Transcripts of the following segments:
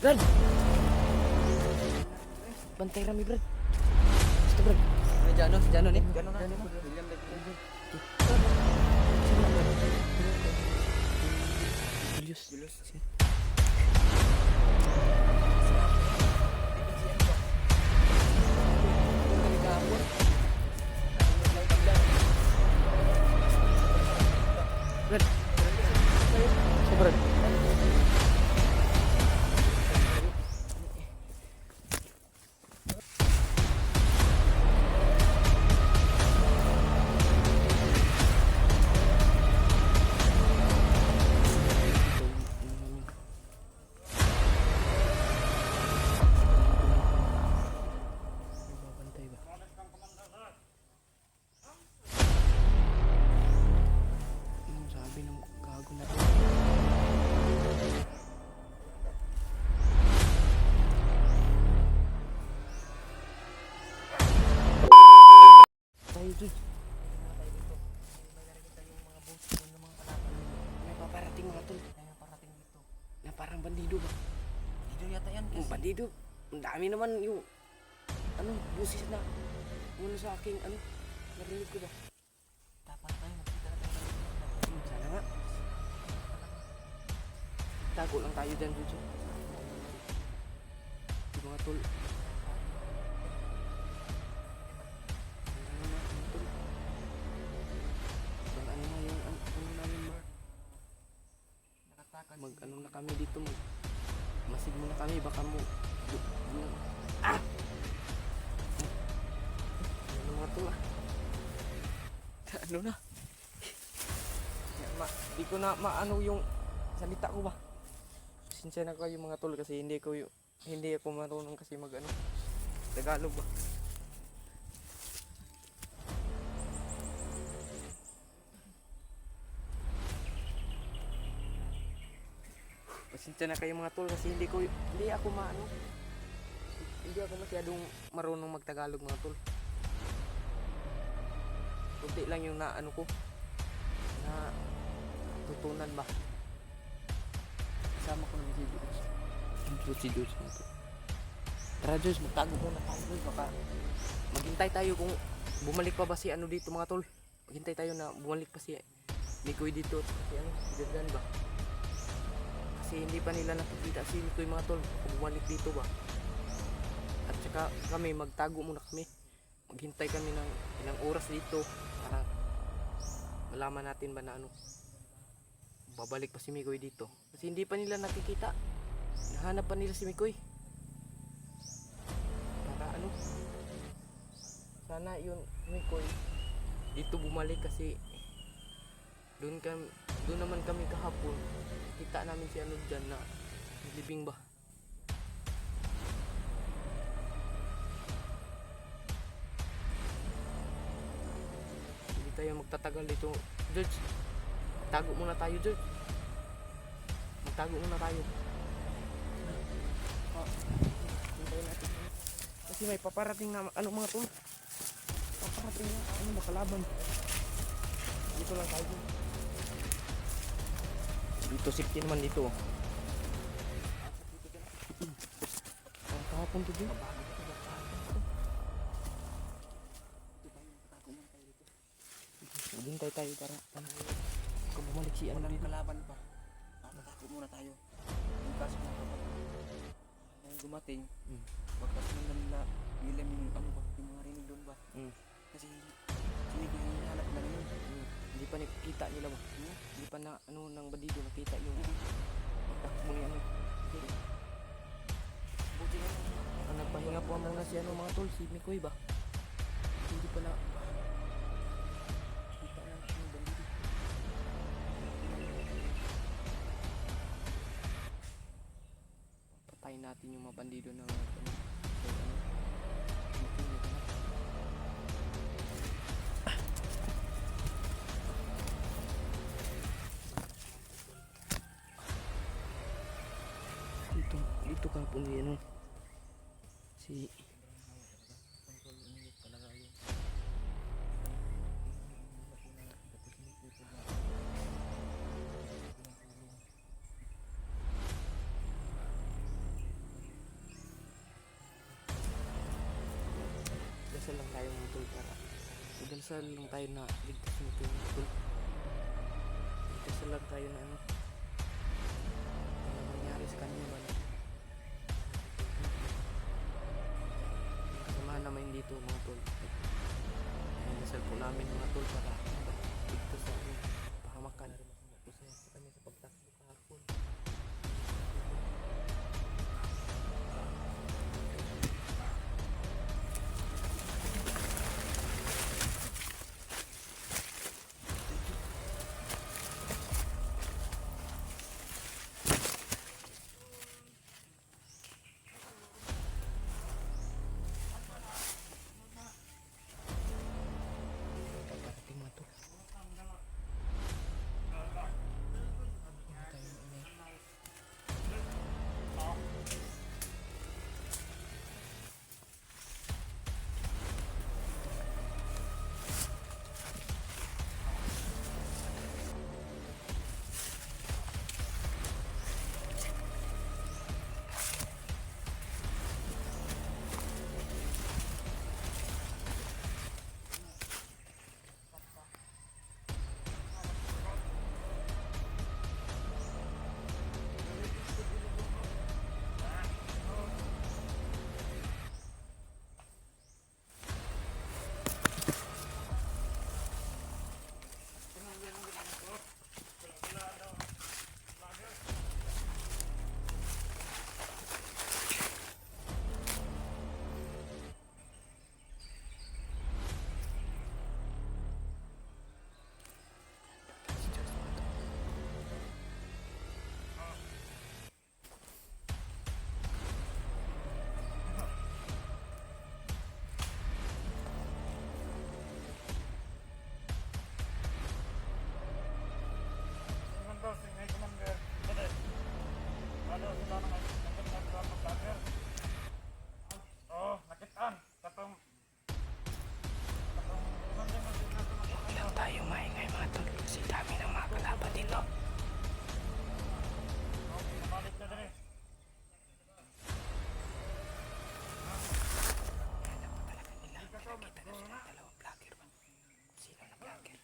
Brad! Bantay rami, Brad. Gusto, Brad. May Jano, si Jano ni. Jano na. William Lake. Julius. Brad. So, Brad. Babantay ba? Anong sabi ng gago na to? Tayo dun. May paparating mga tol. Na parang bandido ba? Dito yata yan. Yung bandido. Ang dami naman yung busis na sa aking narinig ko ba? Dapat tayo magkita na tayo. Sana nga. Tago lang tayo dyan, Jojo. Yung mga tol. Mag-ano na kami dito, masid muna kami, baka mo ano nga to ano na di ko na maano yung salita ko ba. Sinsya na kayo mga tol kasi hindi ako marunong kasi mag Tagalog ba. Pasensya na kayo mga tol kasi hindi ako masyadong marunong magtagalog mga tol. Kunti lang yung na tutunan ba. Kasama ko naman si Jules mga tol. Tara Jules, magtago muna tayo Jules, baka maghintay tayo kung bumalik pa ba si dito mga tol. Maghintay tayo na bumalik pa si Mikoy dito at si si Jordan ba. Kasi hindi pa nila nakikita si Mikoy mga tol kung bumalik dito ba. At saka kami magtago muna kami. Maghintay kami ng ilang oras dito para malaman natin ba na babalik pa si Mikoy dito. Kasi hindi pa nila nakikita. Nahanap pa nila si Mikoy. Para sana yun Mikoy dito bumalik kasi doon naman kami kahapon. Kita namin si dyan na libing ba. Hindi tayo magtatagal dito, George. Tago muna tayo, George. Magtago muna tayo. Hintayin natin. Kasi may paparating na mga tol. Paparating na kalaban. Dito lang tayo. Dito safety naman dito. Ang kahapon to din. Maghintay tayo para kung bumalik si Walang dito. kalaban pa. Matakot muna tayo. Yung kaso mga kapag may dumating, bagkas nila nila William yung yung mga rinig doon ba? Kasi hindi ko yung hinahanap na yun. Hindi pa nakikita nila ba? Hindi pa na ng bandido nakita yung takbo ni Buti na ang nagpahinga po muna si mga tol, si Mikoy ba? Hindi pa na kita na bandido. Patayin natin yung mga bandido na dito kahapon si tol para magdasal lang tayo na ligtas mo ito mga tol. Magdasal lang tayo na ano mangyari sa kanya ba na kasamahan namin dito mga tol. Ay dasal po namin mga tol para ligtas sa ano pahamakan usaya sa kanya sa pagtakbo kahapon. Parating mga tol. Huwag lang tayo maingay mga tol kasi dami ng mga kalaban dito. Alam mo talaga nila. Nakita na sila ng dalawang vlogger ba? Sino na vlogger?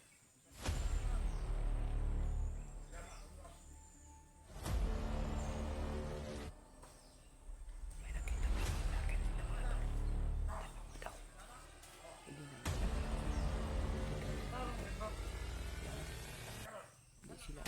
May nakita na yung vlogger nila mga tol. Dalawa daw. Hindi na hindi sila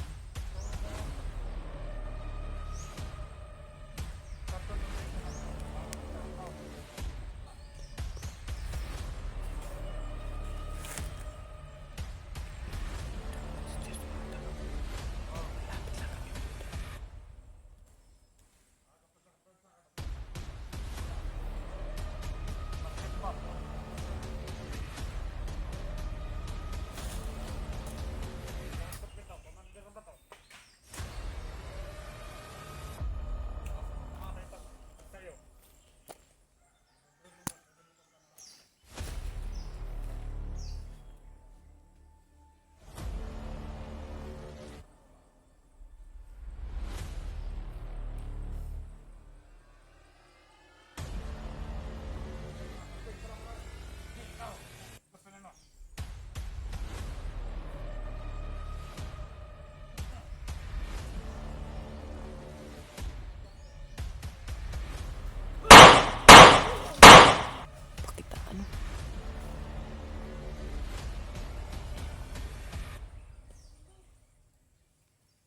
kita ano?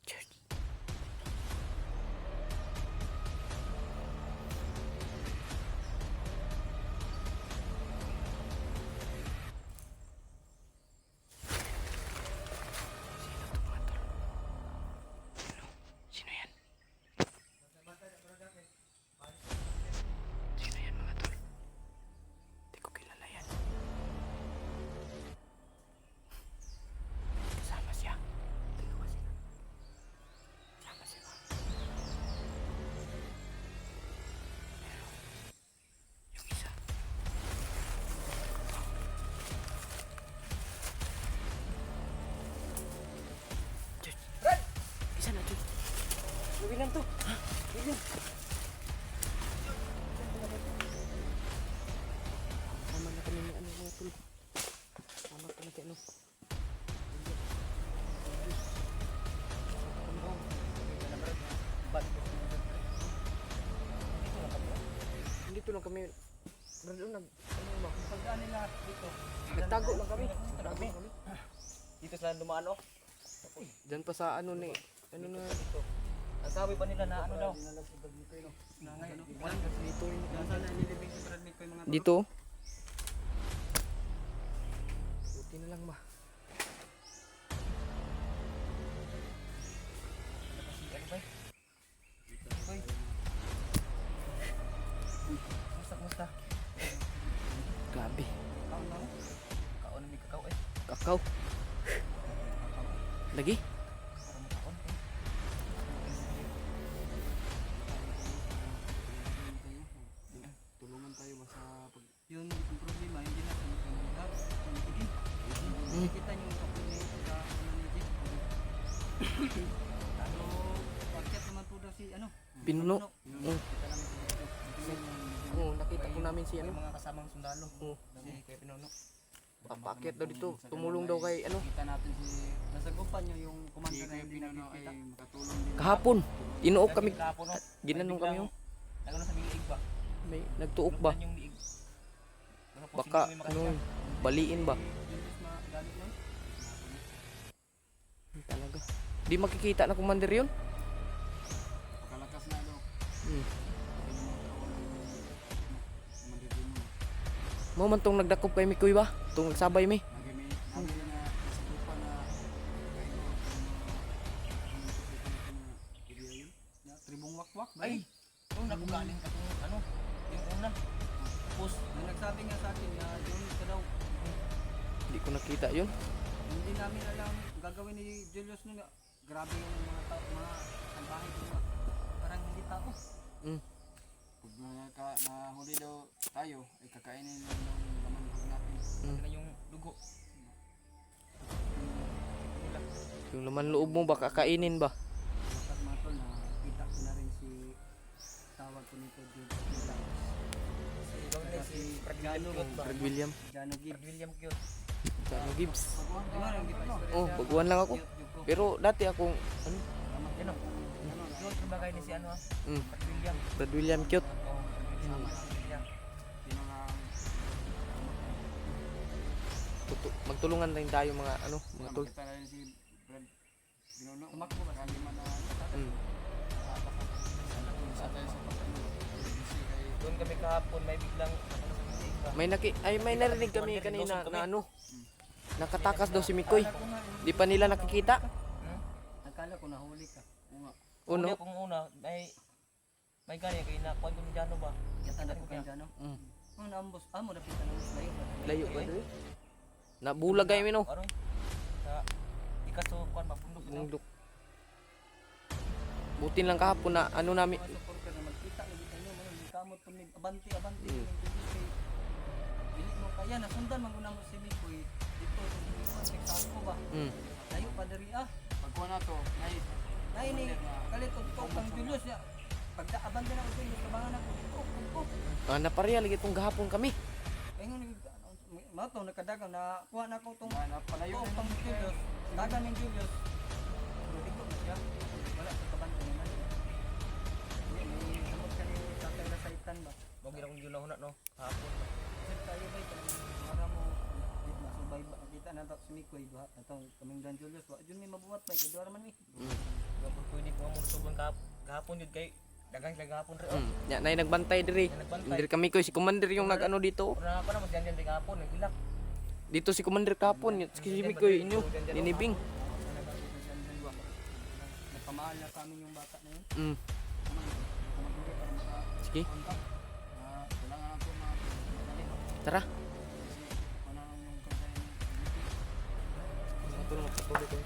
Church. Sino to mga tol? Ano? Sino yan? Sino yan mga tol? Di ko kilala yan. Kasama siya. Dalawa sila. Kasama sila. Pero, yung isa. Diyos. Isa na, Diyos. William to. William. Tama na kami ni ano mga tol. lang kami. Brad, nag ano ba? Pagdaan nila dito. Nagtago lang kami. Nagtago kami. Dito sila dumaan oh. Diyan pa sa ano ni ano na Dito. Ang sabi pa nila na ano daw. Na ngayon, no? dito Nasa na nilibing si Brad Mikoy mga dito. Buti na lang ba. Koy. Musta? Grabe. Kaon na mo? Kaon na may kakao eh. Kakao. Lagi? Para makaon eh. Tulungan tayo ba sa pag Yung problema, hindi na sa mga kita yung kapulay sa nanigit. Ano, bakit naman po daw si ano? Pinuno. Kita namin si Dito. Oo, nakita ko namin si ano. Yung mga kasamang sundalo. Oo. Si Kuya Pinuno. Papakit daw dito. Tumulong daw kay ano. kita natin si Nasagupan niyo yung komanda na Kuya hindi Pinuno ay nakikita. makatulong din. Kahapon. Inuok kami. Kahapon, no? Ginanong kami yung Nagano sa mga liig ba? may nagtuok ba? Luktan yung liig. Baka po Baka sino may ano makasya. baliin ba? Julius magalit nun. Talaga. Di makikita na commander yun? Pakalakas na daw. Hmm. Mandirin mo. Mo man tong nagdakop kay Mikoy ba? Tong nagsabay mi. Nagami na sa grupa na Tribong wakwak ba? Ay! Yung nakugaling ka kung ano, yung una. Tapos, may nagsabi nga sa akin na yun ka daw. Hindi ko nakita yun. Hindi namin alam gagawin ni Julius nun nga. Grabe yung mga tao, mga salbahe ko nga. Parang hindi tao. Mm. Pag nahuli daw tayo, ay kakainin lang daw yung laman pag natin. Mm. Na yung dugo. Yung laman loob mo ba kakainin ba? Kapag mga tol, nakita ko na rin si tawag ko nito Julius. Si Jano Fred William. Jano Gibbs. William Cute. Jano Gibbs. Diba, Oh, baguhan lang ako. Pero dati akong ano? Yan o. Cute yung bagay ni si ano ah. Mm. William. Fred William cute. Oo, sama si William. Sino na Magtulungan rin tayo mga ano, mga tol. makita na rin si Brad Pinuno. Tumakbo ba? Kali man na Mm. isa tayo sa pagkano. Busy kay Doon kami kahapon, may biglang May narinig kami kanina na ano. Nakatakas daw si Mikoy. Di pa nila nakikita. Akala ko nahuli ka. Unga. Uno. Kung una, may gani kay na kuan kun diano ba? Yatanda ko kay Jano. Mm. Ano naambos? Mo napitan ng layo. Layo ba doon? Nabulag kayo mino. Aron. Sa ikaso kuan ba bundok ito. Bundok. Butin lang kahapon na ano namin. Mga supporter na magkita na kita nyo. Mga kamot po nig abanti. Mm. Dili mo kaya nasundan maguna mo si Mikoy. Dito sa Texaco ba? Mm. Layo pa diri ah. Pagkuha na to, ay Nay ni kalitot ko kang Julius ya. Pagka abante na ko Julius kabangan ako. Ko. Napareha lagi tong gahapon kami. Ayun ni mato nakadagang na kuha na ko tong palayo oo, na pang Julius. Dagan ni Julius. Dito na siya. Wala sa kabante naman. May samot ka ni Tatay na Saitan ba? Mo gira kung yun na no. Hapon. Sir tayo ba ito? Para mo masubay ba? Kita na ito si Mikoy duha. Itong kaming Dan Julius. Wa dyan may mabuhat ba? Kaya duha naman eh. Gapon pwede ko mo subon gahapon jud kay dagang sila gahapon re. Mm. Ya, nay nagbantay diri. Diri kami ko si commander yung nag-ano dito. Ora pa na mas ganyan rin gahapon nagilak. Dito si commander kahapon, si Mikoy inyo ninibing. Napamahal na sa amin yung bata na yun. Mm. Sige, kailangan ako mga tara. kasi wala nang yung kagaya ni Ito na magpatuloy tayo.